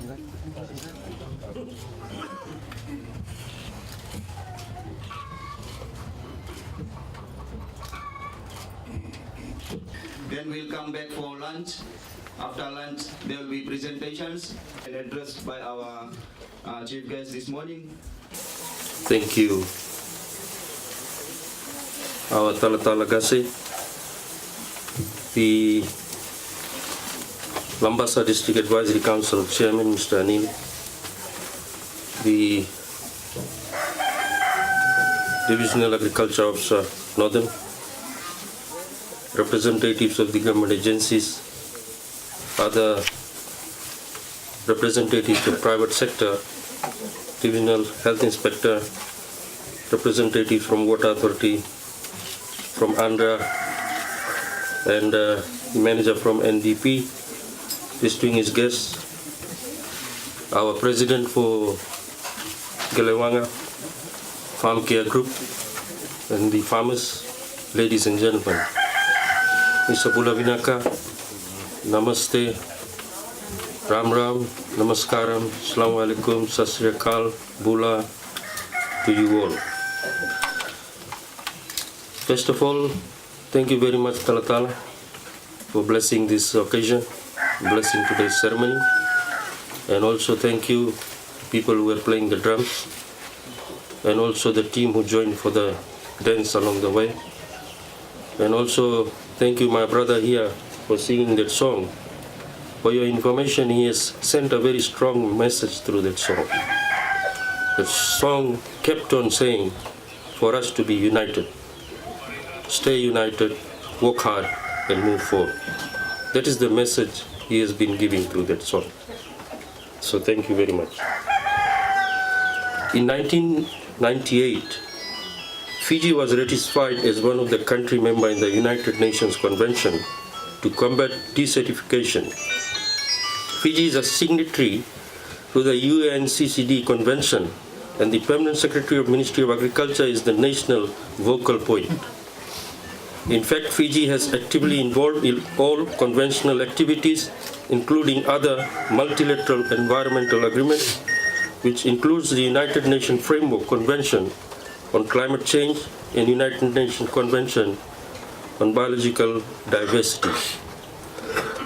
Then we'll come back for lunch. After lunch, there will be presentations and addressed by our chief guest this morning. Thank you. Our Talatala the Lambasa District Advisory Council Chairman, Mr. Anil, the Divisional Agriculture Officer, Northern, representatives of the government agencies, other representatives of private sector, Divisional Health Inspector, representatives from Water Authority, from ANDRA, and the manager from NDP, distinguished guests, our president for Gelewanga Farm Care Group, and the farmers, ladies and gentlemen. Mr. Bulavinaka, Namaste, Ram Ram, Namaskaram, Assalamu Alaikum, Sat Sri Akal, Bula to you all. First of all, thank you very much, Talatala, for blessing this occasion, blessing today's ceremony. And also thank you, people who are playing the drums, and also the team who joined for the dance along the way. And also thank you, my brother here, for singing that song. For your information, he has sent a very strong message through that song. The song kept on saying, for us to be united. Stay united, work hard, and move forward. That is the message he has been giving through that song. So thank you very much. In 1998, Fiji was ratified as one of the country members in the United Nations Convention to combat desertification. Fiji is a signatory to the UNCCD Convention, and the Permanent Secretary of Ministry of Agriculture is the national vocal point. In fact, Fiji has actively involved in all conventional activities, including other multilateral environmental agreements, which includes the United Nations Framework Convention on Climate Change and United Nations Convention on Biological Diversity.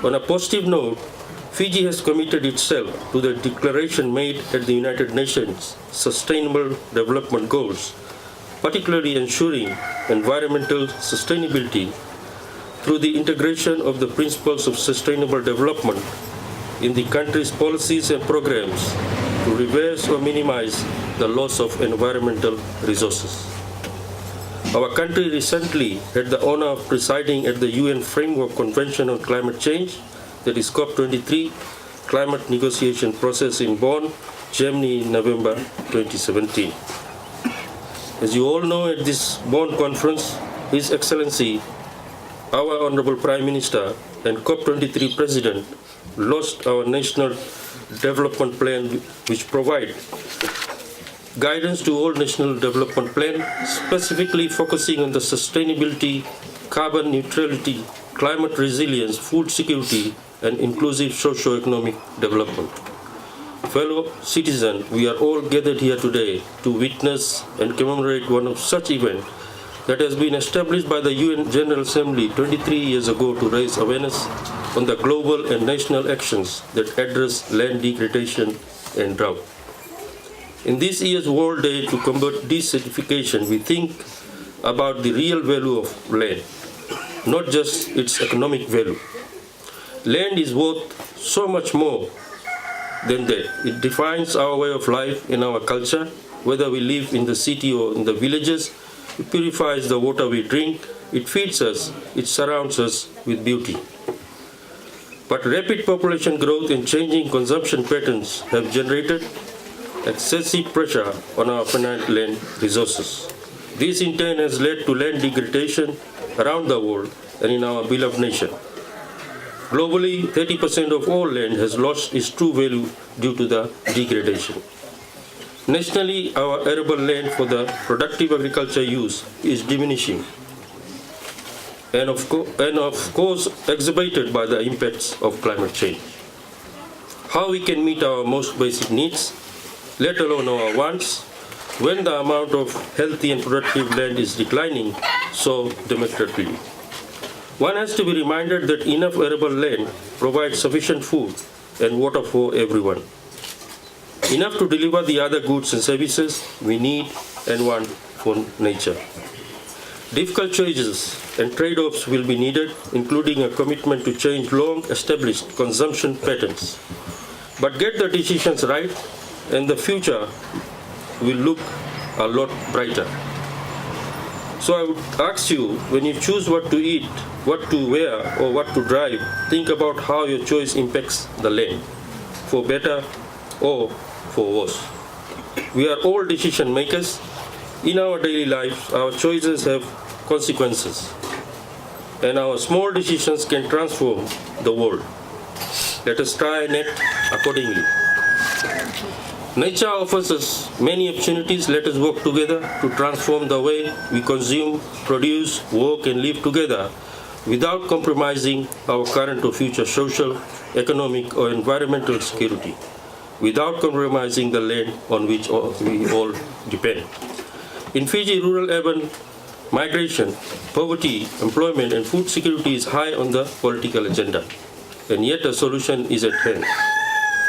On a positive note, Fiji has committed itself to the declaration made at the United Nations Sustainable Development Goals, particularly ensuring environmental sustainability through the integration of the principles of sustainable development in the country's policies and programs to reverse or minimize the loss of environmental resources. Our country recently had the honor of presiding at the UN Framework Convention on Climate Change, that is COP23, climate negotiation process in Bonn, Germany in November 2017. As you all know, at this Bonn conference, His Excellency, our Honorable Prime Minister and COP23 President launched our National Development Plan, which provide guidance to all National Development Plan, specifically focusing on the sustainability, carbon neutrality, climate resilience, food security, and inclusive socio-economic development. Fellow citizens, we are all gathered here today to witness and commemorate one of such events that has been established by the UN General Assembly 23 years ago to raise awareness on the global and national actions that address land degradation and drought. In this year's World Day to combat desertification, we think about the real value of land, not just its economic value. Land is worth so much more than that. It defines our way of life and our culture, whether we live in the city or in the villages. It purifies the water we drink, it feeds us, it surrounds us with beauty. But rapid population growth and changing consumption patterns have generated excessive pressure on our finite land resources. This in turn has led to land degradation around the world and in our beloved nation. Globally, 30% of all land has lost its true value due to the degradation. Nationally, our arable land for the productive agriculture use is diminishing, and of course exacerbated by the impacts of climate change. how we can meet our most basic needs, let alone our wants, when the amount of healthy and productive land is declining so demonstrably. One has to be reminded that enough arable land provides sufficient food and water for everyone, enough to deliver the other goods and services we need and want for nature. Difficult choices and trade-offs will be needed, including a commitment to change long-established consumption patterns. But get the decisions right, and the future will look a lot brighter. So I would ask you, when you choose what to eat, what to wear, or what to drive, think about how your choice impacts the land, for better or for worse. We are all decision makers. In our daily lives, our choices have consequences, and our small decisions can transform the world. Let us try and act accordingly. Nature offers us many opportunities. Let us work together to transform the way we consume, produce, work, and live together without compromising our current or future social, economic, or environmental security, without compromising the land on which we all depend. In Fiji, rural-urban migration, poverty, employment, and food security is high on the political agenda, and yet a solution is at hand.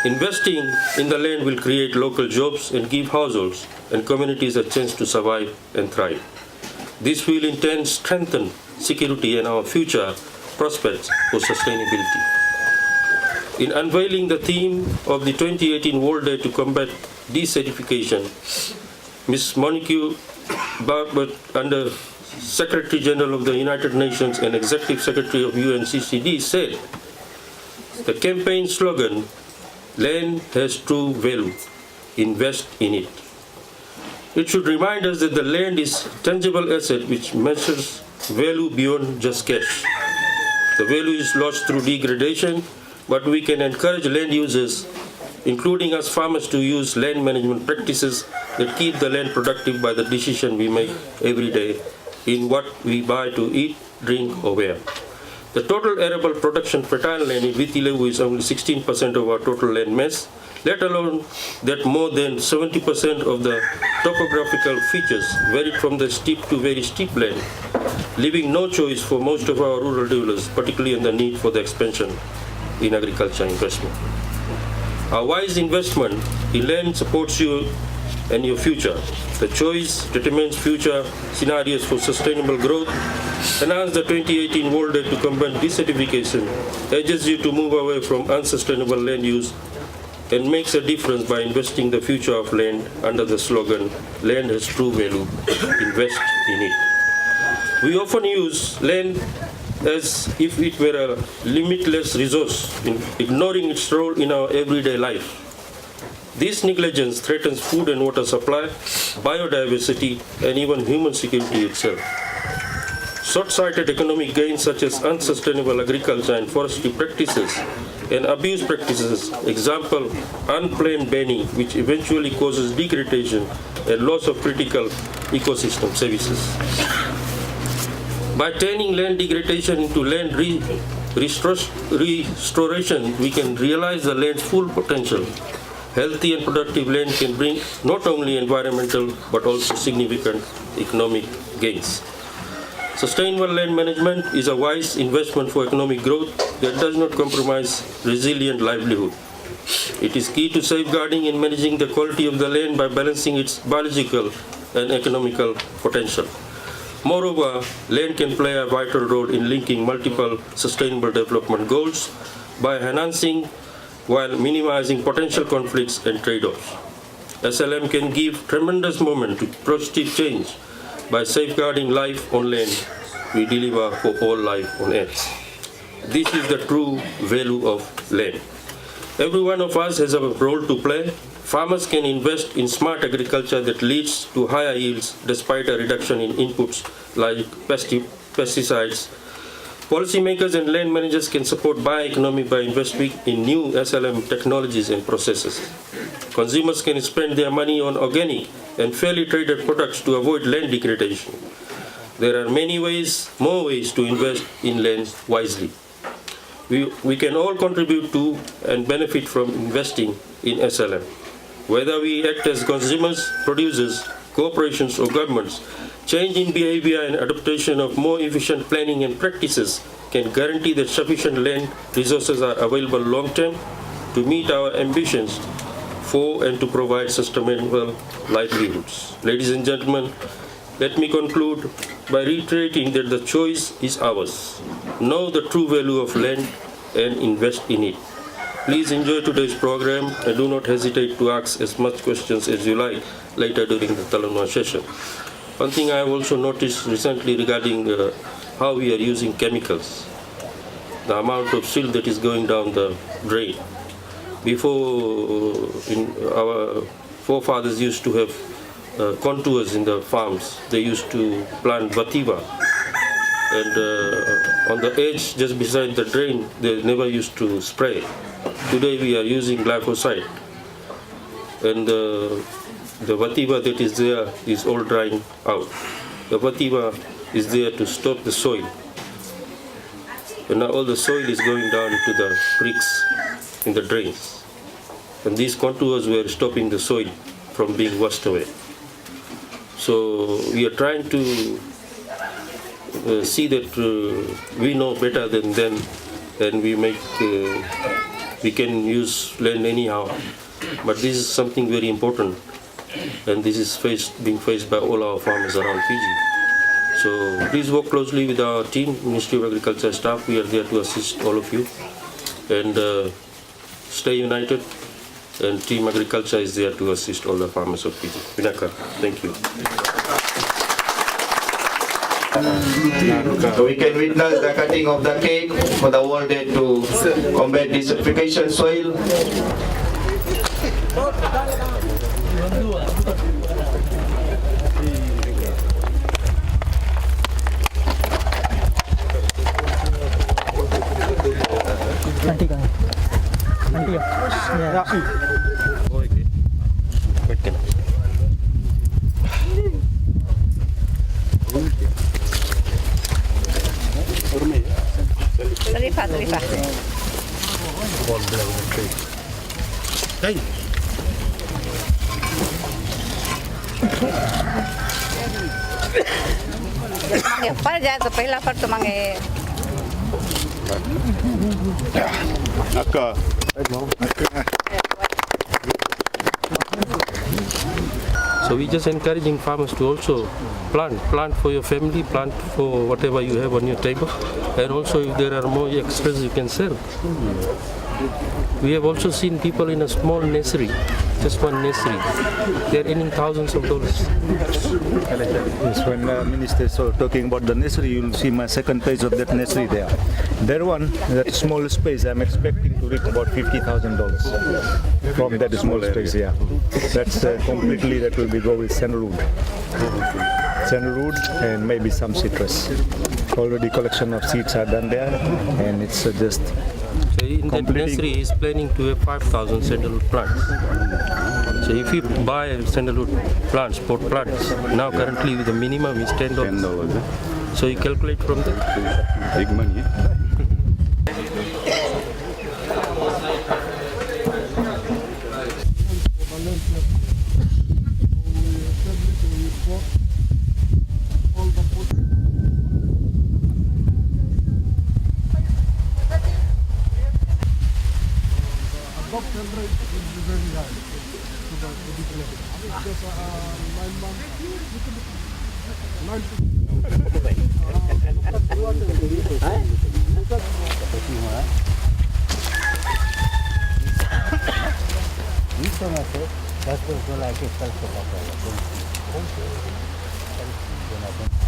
Investing in the land will create local jobs and give households and communities a chance to survive and thrive. This will in turn strengthen security and our future prospects for sustainability. In unveiling the theme of the 2018 World Day to combat desertification, Ms. Monique Barbet, Under Secretary General of the United Nations and Executive Secretary of UNCCD, said, the campaign slogan, "Land has true value, invest in it." It should remind us that the land is a tangible asset which measures value beyond just cash. The value is lost through degradation, but we can encourage land users, including us farmers, to use land management practices that keep the land productive by the decision we make every day in what we buy to eat, drink, or wear. The total arable production fertile land in Vitilevu is only 16% of our total land mass, let alone that more than 70% of the topographical features varied from the steep to very steep land, leaving no choice for most of our rural dwellers, particularly in the need for the expansion in agriculture investment. A wise investment in land supports you and your future. The choice determines future scenarios for sustainable growth. Enhance the 2018 World Day to combat desertification, urges you to move away from unsustainable land use and makes a difference by investing the future of land under the slogan, "Land has true value, invest in it." We often use land as if it were a limitless resource, ignoring its role in our everyday life. This negligence threatens food and water supply, biodiversity, and even human security itself. Short-sighted economic gains such as unsustainable agriculture and forestry practices and abuse practices, example, unplanned banning, which eventually causes degradation and loss of critical ecosystem services. By turning land degradation into land restoration, we can realize the land's full potential. Healthy and productive land can bring not only environmental but also significant economic gains. Sustainable land management is a wise investment for economic growth that does not compromise resilient livelihood. It is key to safeguarding and managing the quality of the land by balancing its biological and economical potential. Moreover, land can play a vital role in linking multiple sustainable development goals by enhancing while minimizing potential conflicts and trade-offs. SLM can give tremendous moment to positive change by safeguarding life on land we deliver for all life on earth. This is the true value of land. Every one of us has a role to play. Farmers can invest in smart agriculture that leads to higher yields despite a reduction in inputs like pesticides. Policymakers and land managers can support bioeconomy by investing in new SLM technologies and processes. Consumers can spend their money on organic and fairly traded products to avoid land degradation. There are many ways, more ways to invest in land wisely. we can all contribute to and benefit from investing in SLM. Whether we act as consumers, producers, corporations or governments, change in behavior and adaptation of more efficient planning and practices can guarantee that sufficient land resources are available long-term to meet our ambitions for and to provide sustainable livelihoods. Ladies and gentlemen, let me conclude by reiterating that the choice is ours. Know the true value of land and invest in it. Please enjoy today's program and do not hesitate to ask as much questions as you like later during the Talanoa session. One thing I have also noticed recently regarding how we are using chemicals, the amount of silt that is going down the drain. Before, our forefathers used to have contours in the farms. They used to plant vetiver, and on the edge, just beside the drain, they never used to spray. Today we are using glyphosate, and the vetiver that is there is all drying out. The vetiver is there to stop the soil, and now all the soil is going down into the creeks in the drains, and these contours were stopping the soil from being washed away. So we are trying to see that we know better than them, and we can use land anyhow. But this is something very important, and this is being faced by all our farmers around Fiji. So please work closely with our team, Ministry of Agriculture staff. We are there to assist all of you, and stay united. And Team Agriculture is there to assist all the farmers of Fiji. Vinaka, thank you. So we can witness the cutting of the cake for the World Day to combat desertification soil. Terima. पर जाए तो पहला पर तो मांगे So we just encouraging farmers to also plant for your family, plant for whatever you have on your table, and also if there are more extras you can sell. We have also seen people in a small nursery, just one nursery, they are earning thousands of dollars. Yes, when Minister is talking about the nursery, you will see my second page of that nursery there. That small space, I'm expecting to reach about $50,000 from that small space. Yeah, that's completely that will be go with sandalwood, and maybe some citrus. Already collection of seeds are done there, and it's just. So in that nursery, he is planning to have 5,000 sandalwood plants. So if you buy sandalwood plants, pot plants, now currently the minimum is $10. So you calculate from that. Big money. That's what I like.